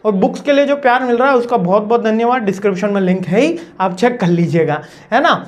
और बुक्स के लिए जो प्यार मिल रहा है उसका बहुत बहुत धन्यवाद। डिस्क्रिप्शन में लिंक है ही, आप चेक कर लीजिएगा, है ना।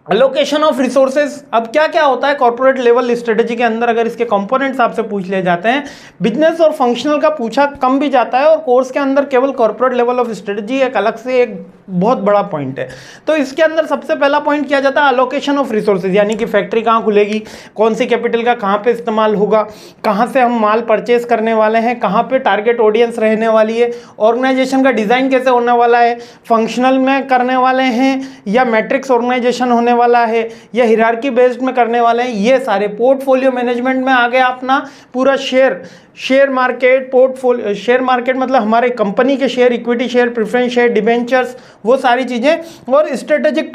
अलोकेशन ऑफ रिसोर्सेज, अब क्या क्या होता है कॉर्पोरेट लेवल स्ट्रेटेजी के अंदर, अगर इसके कंपोनेंट्स आपसे पूछ लिए जाते हैं, बिजनेस और फंक्शनल का पूछा कम भी जाता है, और कोर्स के अंदर केवल कॉर्पोरेट लेवल ऑफ स्ट्रेटेजी एक अलग से एक बहुत बड़ा पॉइंट है। तो इसके अंदर सबसे पहला पॉइंट किया जाता है अलोकेशन ऑफ रिसोर्सेज, यानी कि फैक्ट्री कहाँ खुलेगी, कौन सी कैपिटल का कहाँ पे इस्तेमाल होगा, कहाँ से हम माल परचेज करने वाले हैं, कहाँ पे टारगेट ऑडियंस रहने वाली है, ऑर्गेनाइजेशन का डिजाइन कैसे होने वाला है, फंक्शनल में करने वाले हैं या मैट्रिक्स ऑर्गेनाइजेशन होने वाला है या हिरार्की बेस्ड में करने वाले हैं, ये सारे पोर्टफोलियो मैनेजमेंट में आ गया अपना पूरा share market, portfolio share market मतलब हमारे कंपनी के share, equity share, preference share, debentures, वो सारी चीजें। और स्ट्रेटेजिक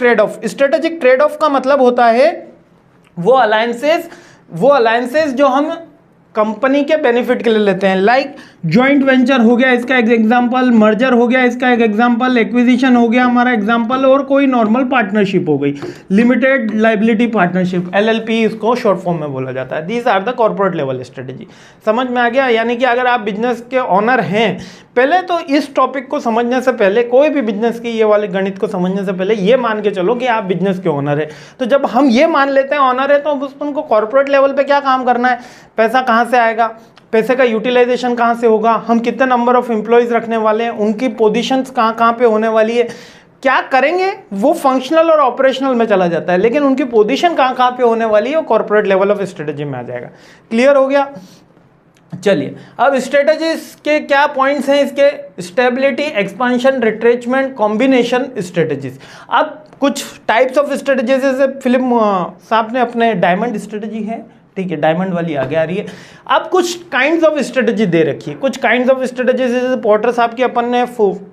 ट्रेड ऑफ का मतलब होता है वो अलायंसेस जो हम कंपनी के बेनिफिट के लिए लेते हैं, लाइक जॉइंट वेंचर हो गया इसका एक एग्जांपल, मर्जर हो गया इसका एक एग्जांपल, एक्विजिशन हो गया हमारा एग्जांपल, और कोई नॉर्मल पार्टनरशिप हो गई, लिमिटेड लायबिलिटी पार्टनरशिप, LLP इसको शॉर्ट फॉर्म में बोला जाता है। These are the corporate level strategy. समझ में आ गया? यानी कि अगर आप बिजनेस के ऑनर हैं, पहले तो इस टॉपिक को समझने से पहले, कोई भी बिजनेस की ये वाले गणित को समझने से पहले ये मान के चलो कि आप बिजनेस के ऑनर है। तो जब हम ये मान लेते हैं ऑनर है, तो उनको कॉर्पोरेट लेवल पे क्या काम करना है, पैसा कहाँ से आएगा, पैसे का यूटिलाइजेशन कहाँ से होगा, हम कितने नंबर ऑफ एम्प्लॉयज रखने वाले हैं, उनकी पोजीशंस कहाँ कहाँ पे होने वाली है, क्या करेंगे, वो फंक्शनल और ऑपरेशनल में चला जाता है, लेकिन उनकी पोजीशन कहाँ कहाँ पे होने वाली है वो कॉर्पोरेट लेवल ऑफ स्ट्रेटेजी में आ जाएगा। क्लियर हो गया? चलिए, अब स्ट्रेटेजीज के क्या पॉइंट्स हैं इसके, stability, expansion, retrenchment, combination strategies. अब कुछ टाइप्स ऑफ स्ट्रेटेजीज, जैसे फिल्म साहब ने अपने डायमंड स्ट्रेटेजी है, ठीक है, डायमंड वाली आगे आ रही है। अब कुछ काइंड्स ऑफ स्ट्रेटेजी दे रखी है, कुछ काइंड्स ऑफ स्ट्रेटेजी जैसे पॉटर साहब की अपन ने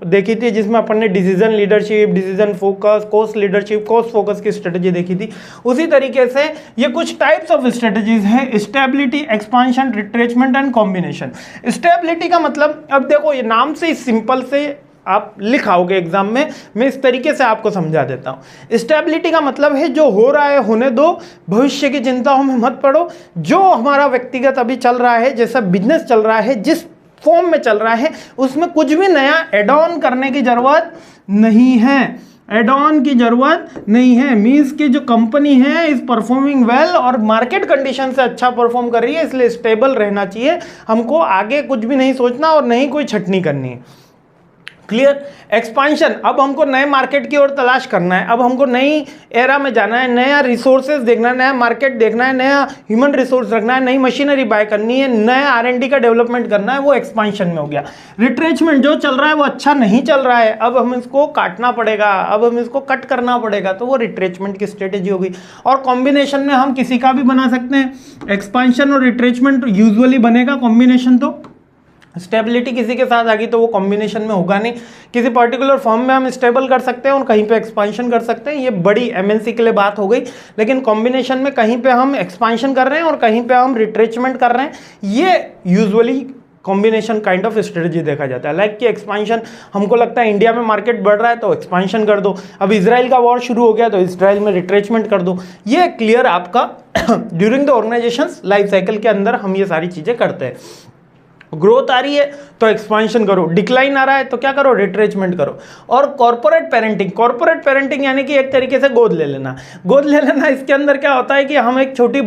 देखी थी, जिसमें अपन ने decision leadership, decision focus, cost leadership, cost focus की स्ट्रेटेजी देखी थी। उसी तरीके से ये कुछ टाइप्स ऑफ स्ट्रेटेजीज हैं, stability, expansion, retrenchment and combination. Stability का मतलब, अब देखो ये नाम से सिंपल से आप लिखाओगे एग्जाम में, मैं इस तरीके से आपको समझा देता हूं। स्टेबिलिटी का मतलब है जो हो रहा है होने दो, भविष्य की चिंताओं में मत पड़ो, जो हमारा व्यक्तिगत अभी चल रहा है, जैसा बिजनेस चल रहा है, जिस फॉर्म में चल रहा है, उसमें कुछ भी नया एड ऑन करने की जरूरत नहीं है, एड ऑन की जरूरत नहीं है। मींस की जो कंपनी है इज परफॉर्मिंग वेल और मार्केट कंडीशन से अच्छा परफॉर्म कर रही है, इसलिए स्टेबल रहना चाहिए हमको, आगे कुछ भी नहीं सोचना और नहीं कोई छटनी करनी है। क्लियर? एक्सपांशन, अब हमको नए मार्केट की ओर तलाश करना है, अब हमको नई एरा में जाना है, नया रिसोर्सेज देखना है, नया मार्केट देखना है, नया ह्यूमन रिसोर्स रखना है, नई मशीनरी बाय करनी है, नया R&D का डेवलपमेंट करना है, वो एक्सपांशन में हो गया। रिट्रेचमेंट, जो चल रहा है वो अच्छा नहीं चल रहा है, अब हम इसको काटना पड़ेगा, अब हम इसको कट करना पड़ेगा, तो वो रिट्रेचमेंट की स्ट्रेटेजी होगी। और कॉम्बिनेशन में हम किसी का भी बना सकते हैं, एक्सपांशन और रिट्रेचमेंट यूजुअली बनेगा, कॉम्बिनेशन तो स्टेबिलिटी किसी के साथ आ गई तो वो कॉम्बिनेशन में होगा नहीं। किसी पर्टिकुलर फॉर्म में हम स्टेबल कर सकते हैं और कहीं पे एक्सपांशन कर सकते हैं, ये बड़ी MNC के लिए बात हो गई। लेकिन कॉम्बिनेशन में कहीं पे हम एक्सपांशन कर रहे हैं और कहीं पे हम रिट्रेचमेंट कर रहे हैं, ये usually combination kind of strategy देखा जाता है। लाइक कि एक्सपांशन, हमको लगता है इंडिया में मार्केट बढ़ रहा है तो एक्सपांशन कर दो, अब इजराइल का वॉर शुरू हो गया तो इजराइल में रिट्रेचमेंट कर दो। ये क्लियर आपका during the organisation life cycle के अंदर हम ये सारी चीजें करते हैं। ग्रोथ आ रही है तो एक्सपांशन करो, डिक्लाइन आ रहा है तो क्या करो, रिट्रेचमेंट करो। और कॉर्पोरेट पेरेंटिंग यानी कि एक तरीके से गोद ले लेना। इसके अंदर क्या होता है कि हम एक छोटी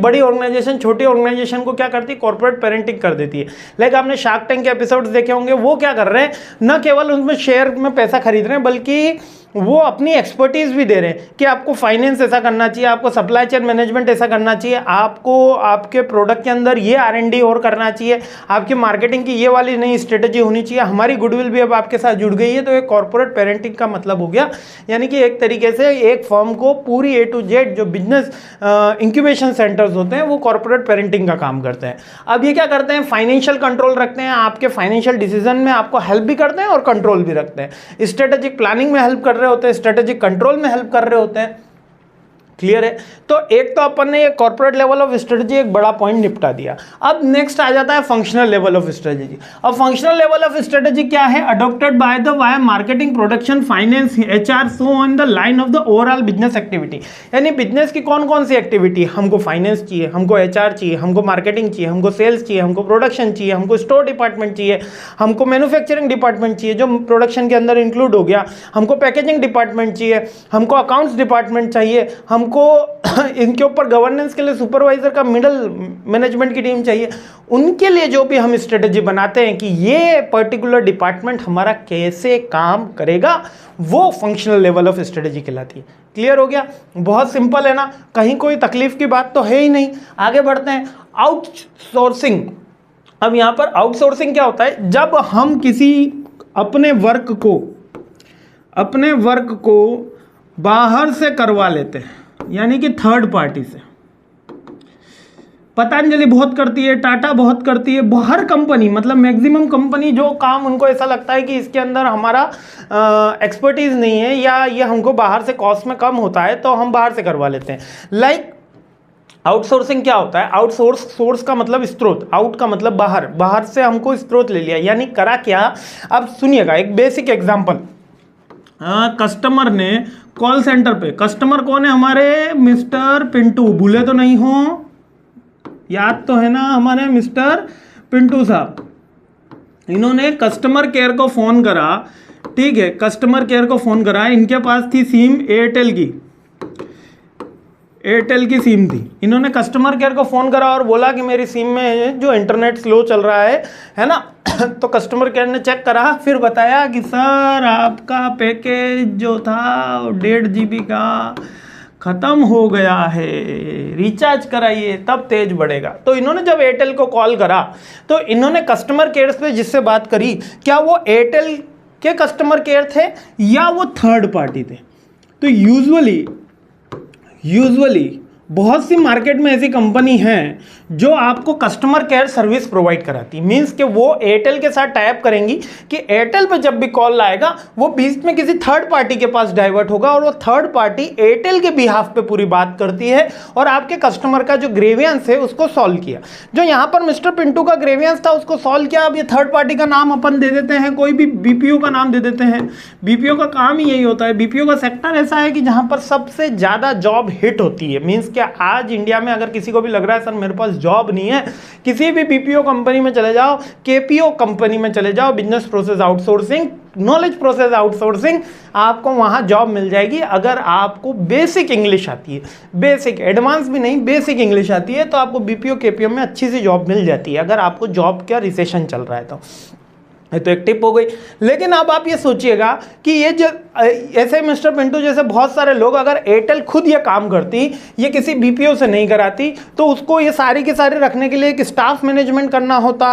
ऑर्गेनाइजेशन को क्या करती है, कॉर्पोरेट पेरेंटिंग कर देती है। लाइक आपने शार्क टैंक के एपिसोड्स देखे होंगे, वो क्या कर रहे हैं, न केवल उसमें शेयर में पैसा खरीद रहे हैं बल्कि वो अपनी एक्सपर्टीज भी दे रहे हैं कि आपको फाइनेंस ऐसा करना चाहिए, आपको सप्लाई चेन मैनेजमेंट ऐसा करना चाहिए, आपको आपके प्रोडक्ट के अंदर ये R&D और करना चाहिए, आपकी मार्केटिंग की ये वाली नई स्ट्रेटेजी होनी चाहिए, हमारी गुडविल भी अब आपके साथ जुड़ गई है। तो एक कॉर्पोरेट पेरेंटिंग का मतलब हो गया, यानी कि एक तरीके से एक फर्म को पूरी A to Z जो बिजनेस इंक्यूबेशन सेंटर्स होते हैं वो कॉर्पोरेट पेरेंटिंग का काम करते हैं। अब ये क्या करते हैं, फाइनेंशियल कंट्रोल रखते हैं, आपके फाइनेंशियल डिसीजन में आपको हेल्प भी करते हैं और कंट्रोल भी रखते हैं, स्ट्रेटेजिक प्लानिंग में हेल्प कर रहे होते हैं, स्ट्रेटेजिक कंट्रोल में हेल्प कर रहे होते हैं। क्लियर है। तो एक तो अपन ने ये कॉर्पोरेट लेवल ऑफ स्ट्रेटजी एक बड़ा पॉइंट निपटा दिया। अब नेक्स्ट आ जाता है फंक्शनल लेवल ऑफ स्ट्रेटजी। अब फंक्शनल लेवल ऑफ स्ट्रेटजी क्या है? Adopted by the via marketing, production, finance, HR, so on the line of the overall business activity. यानी बिजनेस की कौन कौन सी एक्टिविटी? हमको फाइनेंस चाहिए, हमको एचआर चाहिए, हमको मार्केटिंग चाहिए, हमको सेल्स चाहिए, हमको प्रोडक्शन चाहिए, हमको स्टोर डिपार्टमेंट चाहिए, हमको मैन्युफैक्चरिंग डिपार्टमेंट चाहिए जो प्रोडक्शन के अंदर इंक्लूड हो गया, हमको पैकेजिंग डिपार्टमेंट चाहिए, हमको अकाउंट्स डिपार्टमेंट चाहिए, हमको इनके ऊपर गवर्नेंस के लिए सुपरवाइजर का मिडल मैनेजमेंट की टीम चाहिए। उनके लिए जो भी हम स्ट्रेटजी बनाते हैं कि ये पर्टिकुलर डिपार्टमेंट हमारा कैसे काम करेगा, वो फंक्शनल लेवल ऑफ स्ट्रेटजी कहलाती है। क्लियर हो गया? बहुत सिंपल है ना, कहीं कोई तकलीफ की बात तो है ही नहीं। आगे बढ़ते हैं। आउटसोर्सिंग। अब यहां पर आउटसोर्सिंग क्या होता है? जब हम किसी अपने वर्क को बाहर से करवा लेते हैं, यानी कि थर्ड पार्टी से। पतंजलि बहुत करती है, टाटा बहुत करती है, हर कंपनी, मतलब मैक्सिमम कंपनी जो काम उनको ऐसा लगता है कि इसके अंदर हमारा एक्सपर्टीज नहीं है या ये हमको बाहर से कॉस्ट में कम होता है, तो हम बाहर से करवा लेते हैं। लाइक आउटसोर्सिंग क्या होता है? सोर्स का मतलब स्रोत, आउट का मतलब बाहर, बाहर से हमको स्रोत ले लिया। यानी करा क्या? अब सुनिएगा एक बेसिक एग्जांपल। कस्टमर ने कॉल सेंटर पे, कस्टमर कौन है हमारे? मिस्टर पिंटू, भूले तो नहीं हो, याद तो है ना हमारे मिस्टर पिंटू साहब। इन्होंने कस्टमर केयर को फोन करा, ठीक है, कस्टमर केयर को फोन करा। इनके पास थी सिम एयरटेल की सिम थी। इन्होंने कस्टमर केयर को फोन करा और बोला कि मेरी सिम में जो इंटरनेट स्लो चल रहा है ना। तो कस्टमर केयर ने चेक करा, फिर बताया कि सर आपका पैकेज जो था 1.5 GB का ख़त्म हो गया है, रिचार्ज कराइए तब तेज बढ़ेगा। तो इन्होंने जब एयरटेल को कॉल करा तो इन्होंने कस्टमर केयर पे जिससे बात करी, क्या वो एयरटेल के कस्टमर केयर थे या वो थर्ड पार्टी थे? तो यूजुअली बहुत सी मार्केट में ऐसी कंपनी हैं जो आपको कस्टमर केयर सर्विस प्रोवाइड कराती है। मींस कि वो एयरटेल के साथ टाइप करेंगी कि एयरटेल पे जब भी कॉल आएगा वो बीच में किसी थर्ड पार्टी के पास डाइवर्ट होगा और वो थर्ड पार्टी एयरटेल के बिहाफ पे पूरी बात करती है और आपके कस्टमर का जो ग्रेवियंस है उसको सॉल्व किया। जो यहाँ पर मिस्टर पिंटू का ग्रेवियंस था उसको सॉल्व किया। अब ये थर्ड पार्टी का नाम अपन दे देते हैं, कोई भी बीपीओ का नाम दे देते हैं। बीपीओ का काम ही यही होता है। बीपीओ का सेक्टर ऐसा है कि जहाँ पर सबसे ज़्यादा जॉब हिट होती है। मीन्स क्या आज इंडिया में अगर किसी को भी लग रहा है सर मेरे पास जॉब नहीं है, किसी भी बीपीओ कंपनी में चले जाओ, केपीओ कंपनी में चले जाओ, business process outsourcing, knowledge process outsourcing, आपको वहां जॉब मिल जाएगी अगर आपको बेसिक इंग्लिश आती है। बेसिक, एडवांस भी नहीं, बेसिक इंग्लिश आती है तो आपको बीपीओ केपीओ में अच्छी सी जॉब मिल जाती है अगर आपको जॉब का रिसेशन चल रहा है तो एक टिप हो गई। लेकिन अब आप ये सोचिएगा कि ये जो ऐसे मिस्टर पिंटू जैसे बहुत सारे लोग, अगर एयरटेल खुद ये काम करती, ये किसी बीपीओ से नहीं कराती, तो उसको ये सारी के सारे रखने के लिए एक स्टाफ मैनेजमेंट करना होता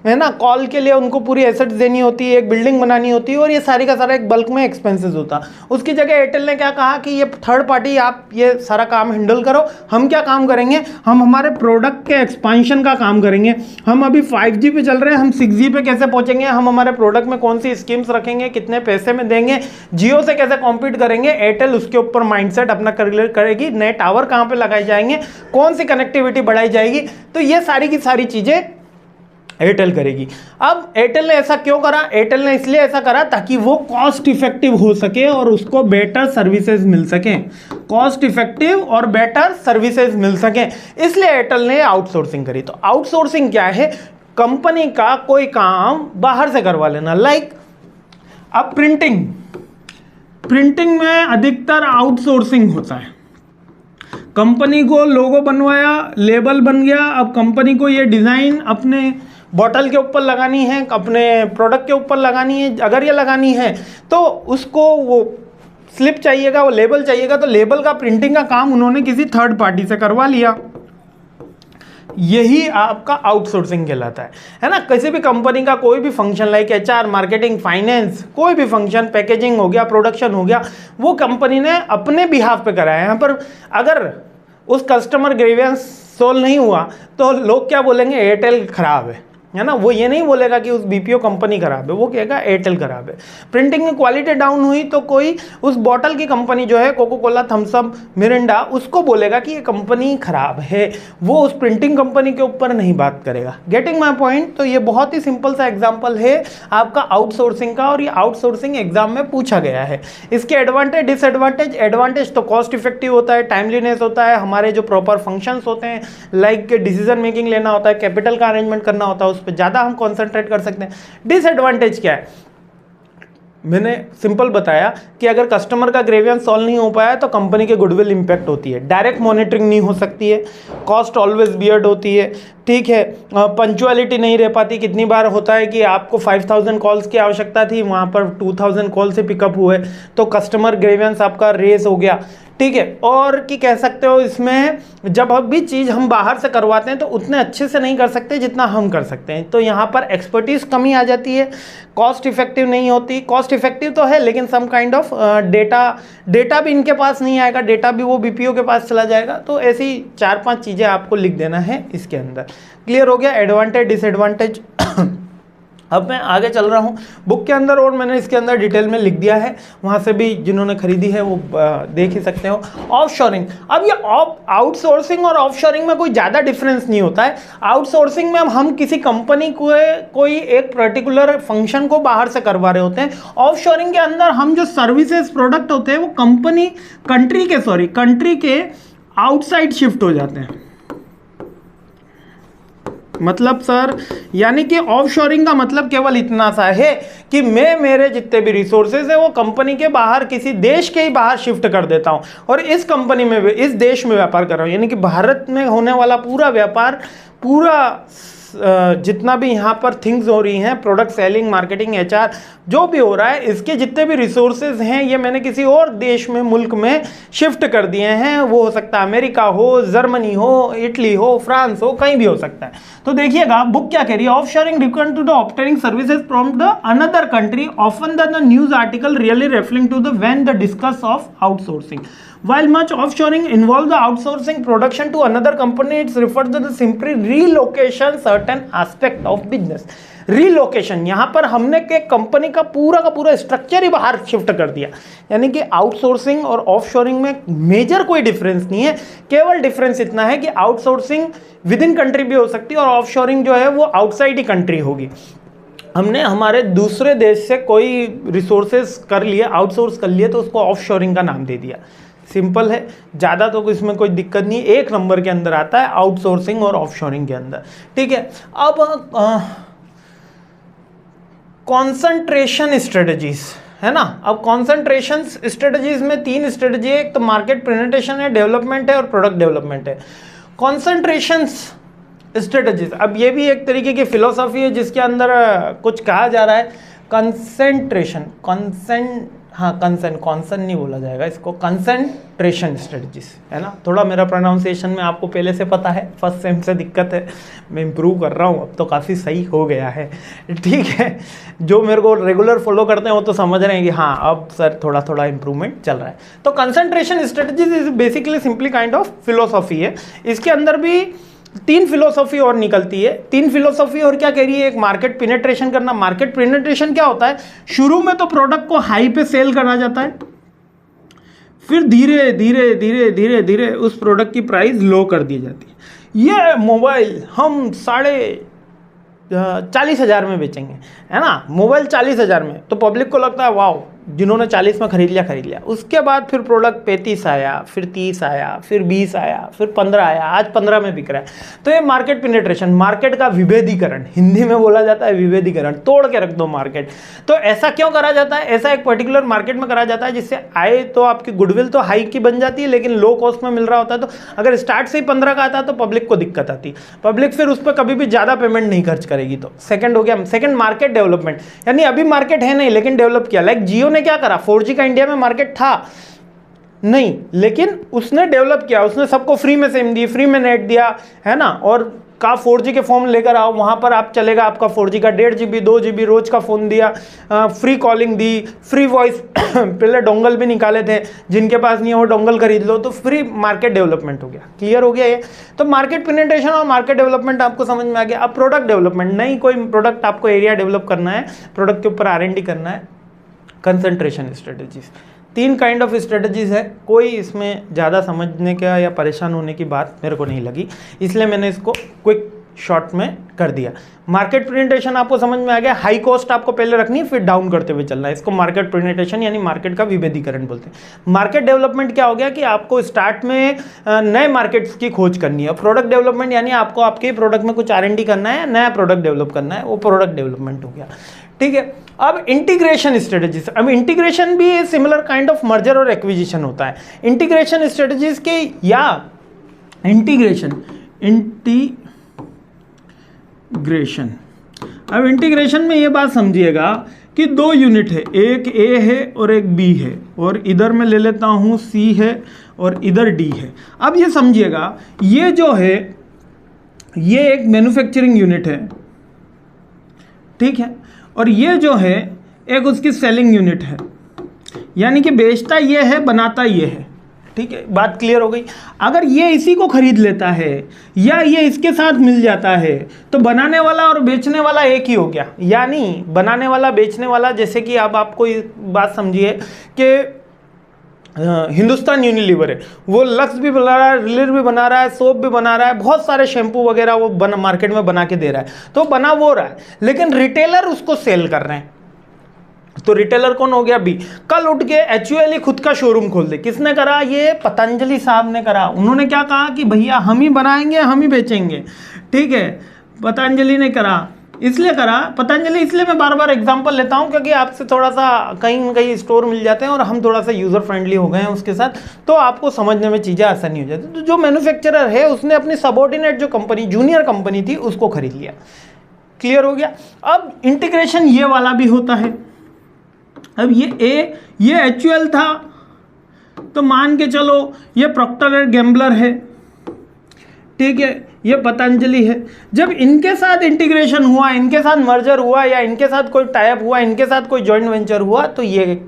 है ना, कॉल के लिए उनको पूरी एसेट्स देनी होती है, एक बिल्डिंग बनानी होती है और ये सारी का सारा एक बल्क में एक्सपेंसेस होता। उसकी जगह एयरटेल ने क्या कहा कि ये थर्ड पार्टी आप ये सारा काम हैंडल करो, हम क्या काम करेंगे, हम हमारे प्रोडक्ट के एक्सपांशन का काम करेंगे। हम अभी 5G पे चल रहे हैं, हम 6G पे कैसे पहुंचेंगे, हम हमारे प्रोडक्ट में कौन सी स्कीम्स रखेंगे, कितने पैसे में देंगे, जियो से कैसे कॉम्पीट करेंगे, एयरटेल उसके ऊपर माइंडसेट अपना करेगी, नए टावर कहां पे लगाए जाएंगे, कौन सी कनेक्टिविटी बढ़ाई जाएगी, तो ये सारी की सारी चीजें एयरटेल करेगी। अब एयरटेल ने ऐसा क्यों करा? एयरटेल ने इसलिए ऐसा करा ताकि वो कॉस्ट इफेक्टिव हो सके और उसको बेटर सर्विसेज मिल सके, कॉस्ट इफेक्टिव और बेटर सर्विसेज मिल सके, इसलिए एयरटेल ने आउटसोर्सिंग करी। तो आउटसोर्सिंग क्या है? कंपनी का कोई काम बाहर से करवा लेना। लाइक अब प्रिंटिंग में अधिकतर आउटसोर्सिंग होता है। कंपनी को लोगो बनवाया, लेबल बन गया, अब कंपनी को ये डिज़ाइन अपने बॉटल के ऊपर लगानी है, अपने प्रोडक्ट के ऊपर लगानी है। अगर ये लगानी है तो उसको वो स्लिप चाहिएगा, वो लेबल चाहिएगा, तो लेबल का प्रिंटिंग का काम उन्होंने किसी थर्ड पार्टी से करवा लिया। यही आपका आउटसोर्सिंग कहलाता है ना। किसी भी कंपनी का कोई भी function, like HR, marketing, finance, कोई भी फंक्शन, पैकेजिंग हो गया, प्रोडक्शन हो गया, वो कंपनी ने अपने बिहाफ पे कराया। यहाँ पर अगर उस कस्टमर ग्रीवेंस सोल्व नहीं हुआ तो लोग क्या बोलेंगे, एयरटेल खराब है, है ना, वो ये नहीं बोलेगा कि उस बीपीओ कंपनी खराब है, वो कहेगा एयरटेल खराब है। प्रिंटिंग की क्वालिटी डाउन हुई तो कोई उस बॉटल की कंपनी जो है Coca Cola, Thums Up, Mirinda, उसको बोलेगा कि ये कंपनी खराब है, वो उस प्रिंटिंग कंपनी के ऊपर नहीं बात करेगा। Getting my point. तो ये बहुत ही सिंपल सा एग्जांपल है आपका आउटसोर्सिंग का, और ये आउटसोर्सिंग एग्जाम में पूछा गया है। इसके एडवांटेज डिसएडवांटेज। एडवांटेज तो कॉस्ट इफेक्टिव होता है, टाइमलीनेस होता है, हमारे जो प्रॉपर फंक्शंस होते हैं लाइक डिसीजन मेकिंग लेना होता है, कैपिटल का अरेंजमेंट करना होता है, उस पर ज़्यादा हम कॉन्सेंट्रेट कर सकते हैं। डिसएडवांटेज क्या है, मैंने सिंपल बताया कि अगर कस्टमर का ग्रेवियंस सॉल्व नहीं हो पाया तो कंपनी के गुडविल इंपैक्ट होती है, डायरेक्ट मॉनिटरिंग नहीं हो सकती है, कॉस्ट ऑलवेज बियर्ड होती है, ठीक है, पंक्चुअलिटी नहीं रह पाती। कितनी बार होता है कि आपको 5000 कॉल्स की आवश्यकता थी, वहाँ पर 2000 कॉल से पिकअप हुए, तो कस्टमर ग्रेवियंस आपका रेस हो गया, ठीक है। और कि कह सकते हो इसमें जब भी चीज़ हम बाहर से करवाते हैं तो उतने अच्छे से नहीं कर सकते जितना हम कर सकते हैं, तो यहाँ पर एक्सपर्टीज कमी आ जाती है, कॉस्ट इफेक्टिव नहीं होती। कॉस्ट इफेक्टिव तो है लेकिन सम काइंड ऑफ डेटा भी इनके पास नहीं आएगा, डेटा भी वो बीपीओ के पास चला जाएगा। तो ऐसी 4-5 चीज़ें आपको लिख देना है इसके अंदर। क्लियर हो गया एडवांटेज डिसएडवांटेज। अब मैं आगे चल रहा हूँ बुक के अंदर, और मैंने इसके अंदर डिटेल में लिख दिया है, वहाँ से भी जिन्होंने खरीदी है वो देख ही सकते हो। ऑफशोरिंग। अब ये आउटसोर्सिंग और ऑफशोरिंग में कोई ज़्यादा डिफरेंस नहीं होता है। आउटसोर्सिंग में हम किसी कंपनी को कोई एक पर्टिकुलर फंक्शन को बाहर से करवा रहे होते हैं। ऑफशोरिंग के अंदर हम जो सर्विसेज प्रोडक्ट होते हैं वो कंट्री के आउटसाइड शिफ्ट हो जाते हैं। मतलब सर, यानी कि ऑफशोरिंग का मतलब केवल इतना सा है कि मैं मेरे जितने भी रिसोर्सेज है वो कंपनी के बाहर, किसी देश के ही बाहर शिफ्ट कर देता हूं, और इस कंपनी में, इस देश में व्यापार कर रहा हूं। यानी कि भारत में होने वाला पूरा व्यापार, पूरा जितना भी यहाँ पर थिंग्स हो रही हैं, प्रोडक्ट सेलिंग, मार्केटिंग, एचआर, जो भी हो रहा है, इसके जितने भी रिसोर्सेज हैं ये मैंने किसी और देश में, मुल्क में शिफ्ट कर दिए हैं। वो हो सकता है अमेरिका हो, जर्मनी हो, इटली हो, फ्रांस हो, कहीं भी हो सकता है। तो देखिएगा बुक क्या कह रही है, offshoring refer to the obtaining services from the another country, often the news article really referring to the when the discuss of outsourcing. While much offshoring involves the outsourcing production to another company, it's referred to the simply relocation certain aspect of business. Relocation, यहाँ पर हमने के company का पूरा structure ही बाहर shift कर दिया। यानी कि आउटसोर्सिंग और ऑफशोरिंग में मेजर कोई डिफरेंस नहीं है, केवल डिफरेंस इतना है कि आउटसोर्सिंग विद इन कंट्री भी हो सकती है और ऑफशोरिंग जो है वो आउटसाइड ही कंट्री होगी। हमने हमारे दूसरे देश से कोई रिसोर्सेज कर लिए, आउटसोर्स कर लिए, तो उसको ऑफशोरिंग का नाम दे दिया। सिंपल है, ज़्यादा तो इसमें कोई दिक्कत नहीं, एक नंबर के अंदर आता है आउटसोर्सिंग और ऑफशोरिंग के अंदर, ठीक है। अब कॉन्सेंट्रेशन स्ट्रेटजीज है ना। अब कॉन्सेंट्रेशन स्ट्रेटजीज में 3 स्ट्रेटजी है, एक तो मार्केट पेनिट्रेशन है, डेवलपमेंट है और प्रोडक्ट डेवलपमेंट है। कॉन्सेंट्रेशन स्ट्रेटजीज, अब ये भी एक तरीके की फिलोसॉफी है जिसके अंदर कुछ कहा जा रहा है। कंसेंट्रेशन, कॉन्सन नहीं बोला जाएगा इसको, कंसेंट्रेशन स्ट्रेटजीज है ना। थोड़ा मेरा प्रोनाउंसिएशन में आपको पहले से पता है, फर्स्ट सेम से दिक्कत है, मैं इम्प्रूव कर रहा हूँ, अब तो काफ़ी सही हो गया है, ठीक है। जो मेरे को रेगुलर फॉलो करते हैं वो तो समझ रहे हैं कि हाँ अब सर थोड़ा इम्प्रूवमेंट चल रहा है। तो concentration strategies is basically simply kind of philosophy है। इसके अंदर भी 3 फिलोसॉफी और निकलती है। 3 फिलोसॉफी और क्या कह रही है, एक मार्केट पेनिट्रेशन करना। मार्केट पेनिट्रेशन क्या होता है, शुरू में तो प्रोडक्ट को हाई पे सेल करा जाता है, फिर धीरे धीरे उस प्रोडक्ट की प्राइस लो कर दी जाती है। ये मोबाइल हम 40,000 में बेचेंगे, है ना, मोबाइल 40,000 में, तो पब्लिक को लगता है वाओ, जिन्होंने 40 में खरीद लिया। उसके बाद फिर प्रोडक्ट 35 आया, फिर 30 आया, फिर 20 आया, फिर 15 आया, आज 15 में बिक रहा है। तो ये मार्केट पेनिट्रेशन, मार्केट का विभेदीकरण, हिंदी में बोला जाता है विभेदीकरण, तोड़ के रख दो मार्केट। तो ऐसा क्यों करा जाता है, ऐसा एक पर्टिकुलर मार्केट में करा जाता है जिससे आए तो आपकी गुडविल तो हाई की बन जाती है लेकिन लो कॉस्ट में मिल रहा होता है। तो अगर स्टार्ट से ही 15 का आता है तो पब्लिक को दिक्कत आती, पब्लिक फिर उस पर कभी भी ज़्यादा पेमेंट नहीं खर्च करेगी। तो सेकंड हो गया, सेकंड मार्केट डेवलपमेंट, यानी अभी मार्केट है नहीं लेकिन डेवलप किया। लाइक जियो ने क्या करा, 4G का इंडिया में मार्केट था नहीं लेकिन उसने डेवलप किया, उसने सबको फ्री में सिम दी, फ्री में नेट दिया, है ना, और का 4G के फ़ोन लेकर आओ, वहाँ पर आप चलेगा आपका 4G का 1.5 GB 2 GB रोज का फ़ोन दिया, फ्री कॉलिंग दी, फ्री वॉइस पहले डोंगल भी निकाले थे, जिनके पास नहीं है वो डोंगल खरीद लो, तो फ्री मार्केट डेवलपमेंट हो गया। क्लियर हो गया ये? तो मार्केट पेनिट्रेशन और मार्केट डेवलपमेंट आपको समझ में आ गया। अब प्रोडक्ट डेवलपमेंट, नहीं कोई प्रोडक्ट आपको एरिया डेवलप करना है, प्रोडक्ट के ऊपर R&D करना है, concentration strategies. 3 kind of strategies है, कोई इसमें ज़्यादा समझने का या परेशान होने की बात मेरे को नहीं लगी, इसलिए मैंने इसको क्विक शॉर्ट में कर दिया। मार्केट प्रेजेंटेशन आपको समझ में आ गया, हाई कॉस्ट आपको पहले रखनी है, फिर डाउन करते हुए चलना है, इसको मार्केट प्रेजेंटेशन यानी मार्केट का विभेदीकरण बोलते हैं। मार्केट डेवलपमेंट क्या हो गया कि आपको स्टार्ट में नए मार्केट्स की खोज करनी है। प्रोडक्ट डेवलपमेंट यानी आपको आपके प्रोडक्ट में कुछ R&D करना है, नया प्रोडक्ट डेवलप करना है, वो प्रोडक्ट डेवलपमेंट हो गया। ठीक है, अब इंटीग्रेशन स्ट्रेटजीज। अब इंटीग्रेशन भी सिमिलर काइंड ऑफ मर्जर और एक्विजिशन होता है। इंटीग्रेशन स्ट्रेटजीज के या इंटीग्रेशन अब इंटीग्रेशन में ये बात समझिएगा कि 2 यूनिट है, एक A है और एक B है, और इधर मैं ले लेता हूँ C है और इधर D है। अब ये समझिएगा, ये जो है ये एक मैन्युफैक्चरिंग यूनिट है, ठीक है, और ये जो है एक उसकी सेलिंग यूनिट है, यानी कि बेचता ये है, बनाता ये है। ठीक है, बात क्लियर हो गई। अगर ये इसी को खरीद लेता है या ये इसके साथ मिल जाता है तो बनाने वाला और बेचने वाला एक ही हो गया। यानी बनाने वाला बेचने वाला, जैसे कि अब आपको ये बात समझिए कि हिंदुस्तान यूनिलीवर है, वो लक्स भी बना रहा है, रिलर भी बना रहा है, सोप भी बना रहा है, बहुत सारे शैम्पू वगैरह वो मार्केट में बना के दे रहा है, तो बना वो रहा है, लेकिन रिटेलर उसको सेल कर रहे हैं। तो रिटेलर कौन हो गया? बी। कल उठ के HUL खुद का शोरूम खोल दे, किसने करा? ये पतंजलि साहब ने करा। उन्होंने क्या कहा कि भैया हम ही बनाएंगे, हम ही बेचेंगे। ठीक है, पतंजलि ने करा, इसलिए करा पतंजलि, इसलिए मैं बार बार एग्जांपल लेता हूं क्योंकि आपसे थोड़ा सा कहीं न कहीं स्टोर मिल जाते हैं और हम थोड़ा सा यूज़र फ्रेंडली हो गए हैं उसके साथ, तो आपको समझने में चीज़ें आसानी हो जाती है। तो जो मैन्युफैक्चरर है उसने अपनी सबऑर्डिनेट जो कंपनी, जूनियर कंपनी थी, उसको खरीद लिया। क्लियर हो गया? अब इंटीग्रेशन ये वाला भी होता है। अब ये HUL था, तो मान के चलो ये प्रॉक्टर एंड गैम्बलर है, ठीक है, ये पतंजलि है। जब इनके साथ इंटीग्रेशन हुआ, इनके साथ मर्जर हुआ, या इनके साथ कोई टाइप हुआ, इनके साथ कोई जॉइंट वेंचर हुआ, तो ये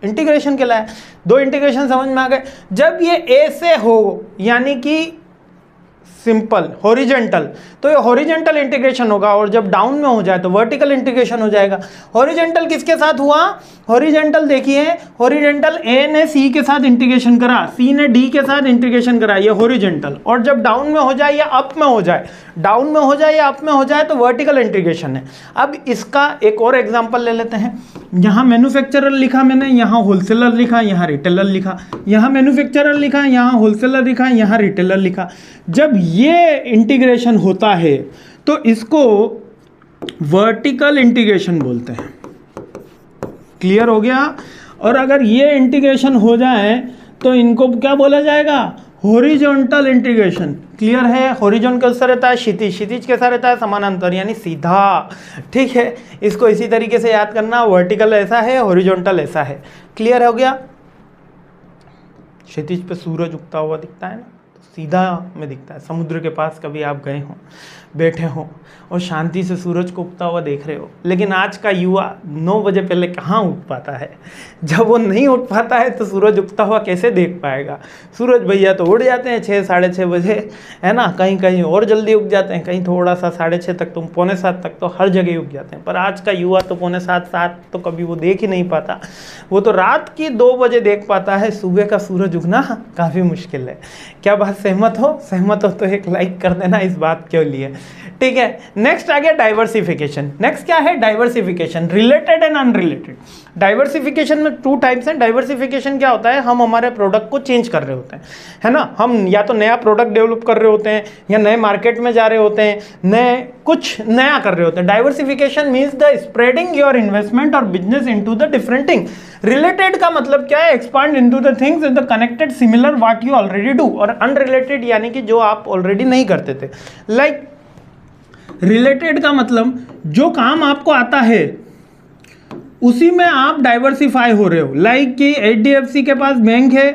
इंटीग्रेशन कहलाया। 2 इंटीग्रेशन समझ में आ गए। जब ये A से हो यानी कि सिंपल हॉरिजेंटल, तो ये हॉरिजेंटल इंटीग्रेशन होगा, और जब डाउन में हो जाए तो वर्टिकल इंटीग्रेशन हो जाएगा। हॉरिजेंटल किसके साथ हुआ? हॉरिजेंटल देखिए, हॉरिजेंटल A ने C के साथ इंटीग्रेशन करा, C ने D के साथ इंटीग्रेशन करा, ये हॉरिजेंटल। और जब डाउन में हो जाए या अप में हो जाए, डाउन में हो जाए या अप में हो जाए, तो वर्टिकल इंटीग्रेशन है। अब इसका एक और एग्जांपल ले लेते हैं। यहाँ मैन्युफैक्चरर लिखा मैंने, यहाँ होलसेलर लिखा, यहाँ रिटेलर लिखा, यहाँ मैन्युफैक्चरर लिखा, यहाँ होलसेलर लिखा, यहाँ रिटेलर लिखा। जब ये इंटीग्रेशन होता है तो इसको वर्टिकल इंटीग्रेशन बोलते हैं। क्लियर हो गया? और अगर ये इंटीग्रेशन हो जाए तो इनको क्या बोला जाएगा? Horizontal integration. क्लियर है? हॉरिजॉन्टल कैसा रहता है? क्षितिज। क्षितिज कैसा रहता है? समानांतर यानी सीधा। ठीक है, इसको इसी तरीके से याद करना, वर्टिकल ऐसा है, हॉरिजॉन्टल ऐसा है। क्लियर हो गया? क्षितिज पे सूरज उगता हुआ दिखता है ना, सीधा में दिखता है। समुद्र के पास कभी आप गए हो, बैठे हो और शांति से सूरज को उगता हुआ देख रहे हो, लेकिन आज का युवा 9 बजे पहले कहाँ उठ पाता है? जब वो नहीं उठ पाता है तो सूरज उगता हुआ कैसे देख पाएगा? सूरज भैया तो उड़ जाते हैं 6 साढ़े 6 बजे, है ना, कहीं कहीं और जल्दी उग जाते हैं, कहीं थोड़ा सा 6:30 तक, तो 6:45 तक तो हर जगह उग जाते हैं। पर आज का युवा तो 6:45 तो कभी वो देख ही नहीं पाता, वो तो रात की 2 बजे देख पाता है। सुबह का सूरज उगना काफ़ी मुश्किल है। क्या बात सहमत हो? सहमत हो तो एक लाइक कर देना इस बात के लिए। ठीक है, नेक्स्ट आ गया डाइवर्सिफिकेशन। नेक्स्ट क्या है? Diversification, related and unrelated. Diversification में 2 टाइप्स हैं। डाइवर्सिफिकेशन क्या होता है? हम हमारे प्रोडक्ट को चेंज कर रहे होते हैं, है ना, हम या तो नया प्रोडक्ट डेवलप कर रहे होते हैं, या नए मार्केट में जा रहे होते हैं, नए कुछ नया कर रहे होते हैं। Diversification means the spreading your investment और business into the different thing. Related का मतलब क्या है? Expand into the things in the connected similar what you already do. और अनरिलेटेड यानी कि जो आप ऑलरेडी नहीं करते थे। लाइक रिलेटेड का मतलब जो काम आपको आता है उसी में आप डाइवर्सिफाई हो रहे हो। लाइक कि HDFC के पास बैंक है,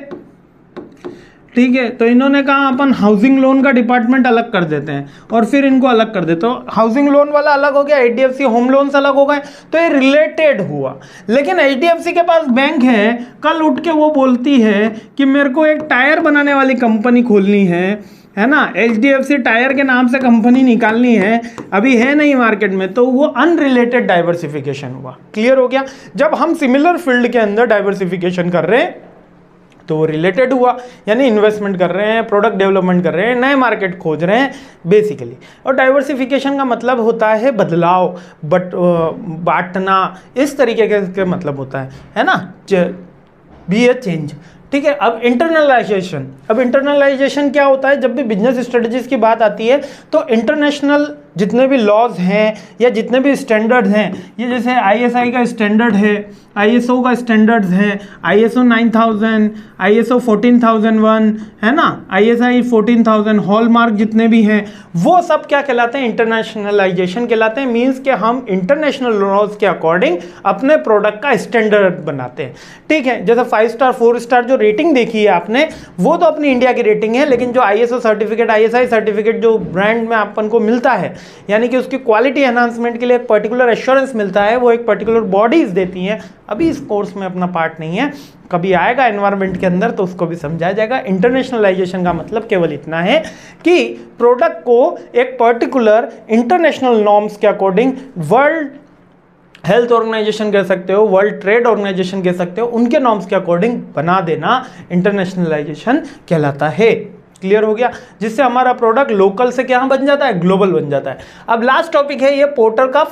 ठीक है, तो इन्होंने कहा अपन हाउसिंग लोन का डिपार्टमेंट अलग कर देते हैं और फिर इनको अलग कर देते। तो हाउसिंग लोन वाला अलग हो गया, एचडीएफसी होम लोन्स अलग हो गए, तो ये रिलेटेड हुआ। लेकिन एचडीएफसी के पास बैंक है, कल उठ के वो बोलती है कि मेरे को एक टायर बनाने वाली कंपनी खोलनी है ना, एचडीएफसी टायर के नाम से कंपनी निकालनी है, अभी है नहीं मार्केट में, तो वो अनरिलेटेड डाइवर्सिफिकेशन हुआ। क्लियर हो गया? जब हम सिमिलर फील्ड के अंदर डाइवर्सिफिकेशन कर रहे हैं तो वो रिलेटेड हुआ, यानी इन्वेस्टमेंट कर रहे हैं, प्रोडक्ट डेवलपमेंट कर रहे हैं, नए मार्केट खोज रहे हैं बेसिकली। और डाइवर्सिफिकेशन का मतलब होता है बदलाव, बांटना, इस तरीके के मतलब होता है ना, बी ए चेंज। ठीक है, अब इंटरनलाइजेशन क्या होता है? जब भी बिजनेस स्ट्रेटजीज की बात आती है तो इंटरनेशनल जितने भी लॉज हैं या जितने भी स्टैंडर्ड्स हैं, ये जैसे आईएसआई का स्टैंडर्ड है, आईएसओ का स्टैंडर्ड्स है, आईएसओ 9000, आईएसओ 14001 है ना, आईएसआई 14000, हॉलमार्क जितने भी हैं वो सब क्या कहलाते हैं? इंटरनेशनलाइजेशन कहलाते हैं। मींस कि हम इंटरनेशनल लॉज के अकॉर्डिंग अपने प्रोडक्ट का स्टैंडर्ड बनाते हैं। ठीक है, जैसे 5 स्टार 4 स्टार जो रेटिंग देखी है आपने, वो तो अपनी इंडिया की रेटिंग है, लेकिन जो आईएसओ सर्टिफिकेट, आईएसआई सर्टिफिकेट जो ब्रांड में अपन को मिलता है, यानी कि उसकी क्वालिटी एनहांसमेंट के लिए एक पर्टिकुलर एश्योरेंस मिलता है, वो एक पर्टिकुलर बॉडीज देती हैं। अभी इस कोर्स में अपना पार्ट नहीं है, कभी आएगा एनवायरनमेंट के अंदर तो उसको भी समझाया जाएगा। इंटरनेशनलाइजेशन का मतलब केवल इतना है कि प्रोडक्ट को एक पर्टिकुलर इंटरनेशनल नॉर्म्स के अकॉर्डिंग, वर्ल्ड हेल्थ ऑर्गेनाइजेशन कह सकते हो, वर्ल्ड ट्रेड ऑर्गेनाइजेशन कह सकते हो, उनके नॉर्म्स के अकॉर्डिंग बना देना इंटरनेशनलाइजेशन कहलाता है। क्लियर हो गया? जिससे हमारा प्रोडक्ट लोकल से क्या बन जाता है? ग्लोबल बन जाता है। अब लास्ट टॉपिक है ये पोर्टर का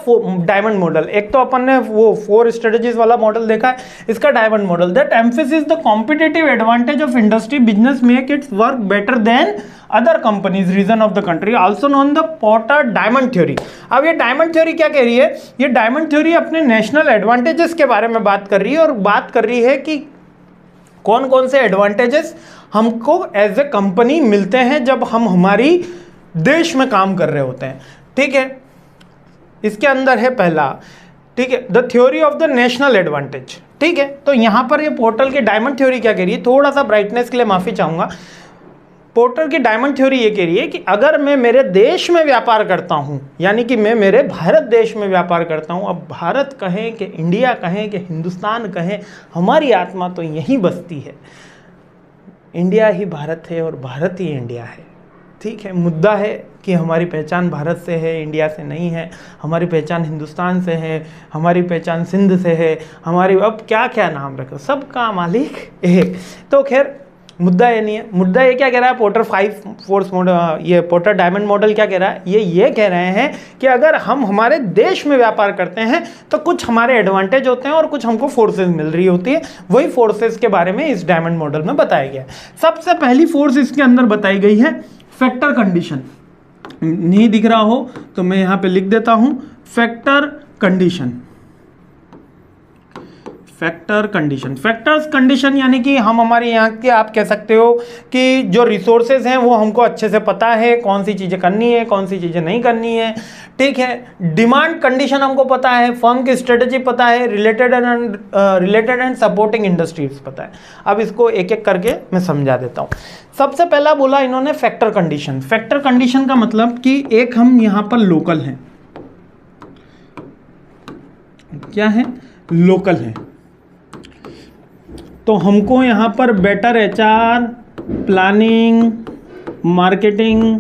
डायमंड मॉडल। एक तो अपन ने वो 4 स्ट्रेटजीज वाला मॉडल देखा है, इसका diamond model, that emphasis the competitive advantage of industry business make its work better than other companies region of the country, also known the Porter diamond theory. अब ये डायमंड थ्योरी क्या कह रही है? ये डायमंड थ्योरी अपने national advantages के बारे में बात कर रही है, और बात कर रही है कि कौन कौन से एडवांटेजेस हमको एज ए कंपनी मिलते हैं जब हम हमारी देश में काम कर रहे होते हैं। ठीक है, इसके अंदर है पहला, ठीक है, the theory of the national advantage. ठीक है, तो यहां पर ये पोर्टर की डायमंड थ्योरी क्या कह रही है? थोड़ा सा ब्राइटनेस के लिए माफी चाहूंगा। पोर्टर की डायमंड थ्योरी ये कह रही है कि अगर मैं मेरे देश में व्यापार करता हूं, यानी कि मैं मेरे भारत देश में व्यापार करता हूं, अब भारत कहें कि इंडिया कहें कि हिंदुस्तान कहें, हमारी आत्मा तो यहीं बसती है। इंडिया ही भारत है और भारत ही इंडिया है। ठीक है, मुद्दा है कि हमारी पहचान भारत से है, इंडिया से नहीं है, हमारी पहचान हिंदुस्तान से है, हमारी पहचान सिंध से है, हमारी अब क्या क्या नाम रखो, सबका मालिक एक। तो खैर मुद्दा ये नहीं है। मुद्दा ये क्या कह रहा है? पोर्टर 5 फोर्स मॉडल, ये पोर्टर डायमंड मॉडल क्या कह रहा है? ये कह रहे हैं कि अगर हम हमारे देश में व्यापार करते हैं तो कुछ हमारे एडवांटेज होते हैं और कुछ हमको फोर्सेस मिल रही होती है। वही फोर्सेस के बारे में इस डायमंड मॉडल में बताया गया है। सबसे पहली फोर्स इसके अंदर बताई गई है फैक्टर कंडीशन। नहीं दिख रहा हो तो मैं यहां पे लिख देता हूं, factor condition. Factor condition, factors condition यानी कि हम हमारे यहाँ के, आप कह सकते हो कि जो रिसोर्सेज हैं वो हमको अच्छे से पता है, कौन सी चीज़ें करनी है, कौन सी चीज़ें नहीं करनी है। ठीक है, डिमांड कंडीशन हमको पता है, फर्म की स्ट्रेटजी पता है, रिलेटेड एंड सपोर्टिंग इंडस्ट्रीज पता है। अब इसको एक एक करके मैं समझा देता हूँ। सबसे पहला बोला इन्होंने फैक्टर कंडीशन। फैक्टर कंडीशन का मतलब कि एक हम यहाँ पर लोकल हैं, क्या है? लोकल है, तो हमको यहाँ पर बेटर एचआर, प्लानिंग, मार्केटिंग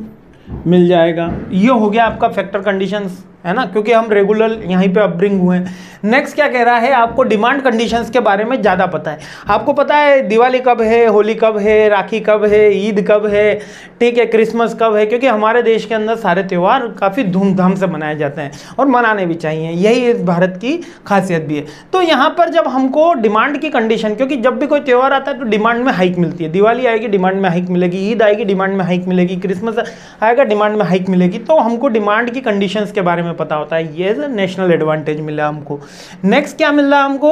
मिल जाएगा। ये हो गया आपका फैक्टर कंडीशंस, है ना, क्योंकि हम रेगुलर यहीं पे अपब्रिंग हुए हैं। नेक्स्ट क्या कह रहा है? आपको डिमांड कंडीशंस के बारे में ज़्यादा पता है। आपको पता है दिवाली कब है, होली कब है, राखी कब है, ईद कब है, ठीक है, क्रिसमस कब है, क्योंकि हमारे देश के अंदर सारे त्यौहार काफ़ी धूमधाम से मनाए जाते हैं और मनाने भी चाहिए, यही इस भारत की खासियत भी है। तो यहाँ पर जब हमको डिमांड की कंडीशन, क्योंकि जब भी कोई त्यौहार आता है तो डिमांड में हाइक मिलती है, दिवाली आएगी डिमांड में हाइक मिलेगी, ईद आएगी डिमांड में हाइक मिलेगी, क्रिसमस आएगा डिमांड में हाइक मिलेगी, तो हमको डिमांड की कंडीशंस के बारे में पता होता है। ये नेशनल एडवांटेज मिला हमको। नेक्स्ट क्या मिल रहा है हमको?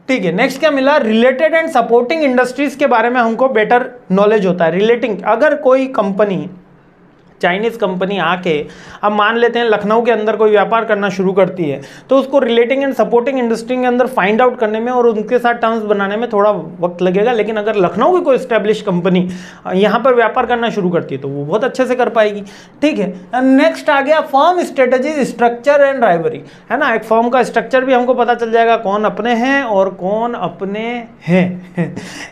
ठीक है, नेक्स्ट क्या मिला? रिलेटेड एंड सपोर्टिंग इंडस्ट्रीज के बारे में हमको बेटर नॉलेज होता है। रिलेटिंग, अगर कोई कंपनी चाइनीज़ कंपनी आके अब मान लेते हैं लखनऊ के अंदर कोई व्यापार करना शुरू करती है, तो उसको रिलेटिंग एंड सपोर्टिंग इंडस्ट्री के अंदर फाइंड आउट करने में और उनके साथ टर्म्स बनाने में थोड़ा वक्त लगेगा। लेकिन अगर लखनऊ की कोई स्टैब्लिश कंपनी यहाँ पर व्यापार करना शुरू करती है तो वो बहुत अच्छे से कर पाएगी। ठीक है, नेक्स्ट आ गया फर्म स्ट्रेटेजी, स्ट्रक्चर एंड राइवरी, है ना। एक फर्म का स्ट्रक्चर भी हमको पता चल जाएगा, कौन अपने हैं और कौन अपने हैं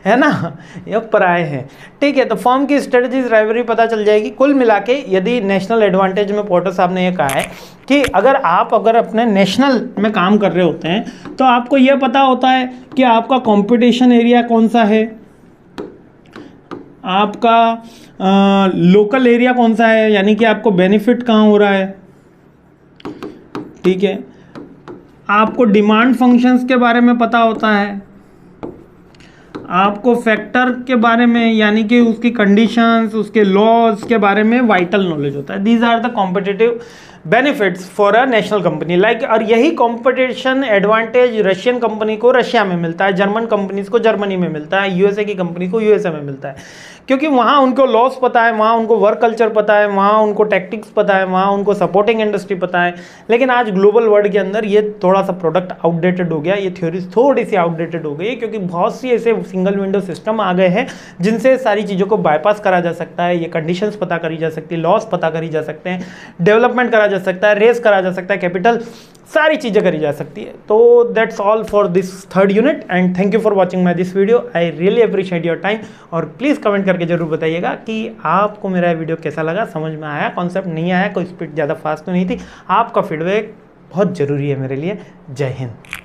है ना, ये पराए हैं। ठीक है, तो फर्म की स्ट्रेटेजी राइवरी पता चल जाएगी। कुल मिला के यदि नेशनल एडवांटेज में पोर्टर साहब ने ये कहा है कि अगर अपने नेशनल में काम कर रहे होते हैं तो आपको यह पता होता है कि आपका कंपटीशन एरिया कौन सा है, आपका लोकल एरिया कौन सा है, यानी कि आपको बेनिफिट कहाँ हो रहा है। ठीक है, आपको डिमांड फंक्शंस के बारे में पता होता है, आपको फैक्टर के बारे में यानी कि उसकी कंडीशंस, उसके लॉज के बारे में वाइटल नॉलेज होता है। These are the competitive benefits for a national company like. और यही कंपटीशन एडवांटेज रशियन कंपनी को रशिया में मिलता है, जर्मन कंपनीज को जर्मनी में मिलता है, यूएसए की कंपनी को यूएसए में मिलता है, क्योंकि वहाँ उनको लॉस पता है, वहाँ उनको वर्क कल्चर पता है, वहाँ उनको टैक्टिक्स पता है, वहाँ उनको सपोर्टिंग इंडस्ट्री पता है। लेकिन आज ग्लोबल वर्ल्ड के अंदर ये थोड़ा सा प्रोडक्ट आउटडेटेड हो गया, ये थ्योरीज थोड़ी सी आउटडेटेड हो गई है, क्योंकि बहुत सी ऐसे सिंगल विंडो सिस्टम आ गए हैं जिनसे सारी चीज़ों को बाईपास करा जा सकता है। ये कंडीशंस पता करी जा सकती है, लॉस पता करी जा सकते हैं, डेवलपमेंट करा जा सकता है, रेस करा जा सकता है, कैपिटल, सारी चीज़ें करी जा सकती है। तो that's all for this third unit and thank you for watching my this video. I really appreciate your time. और प्लीज़ कमेंट करके जरूर बताइएगा कि आपको मेरा वीडियो कैसा लगा, समझ में आया, कॉन्सेप्ट नहीं आया, कोई स्पीड ज़्यादा फास्ट तो नहीं थी। आपका फीडबैक बहुत ज़रूरी है मेरे लिए। जय हिंद।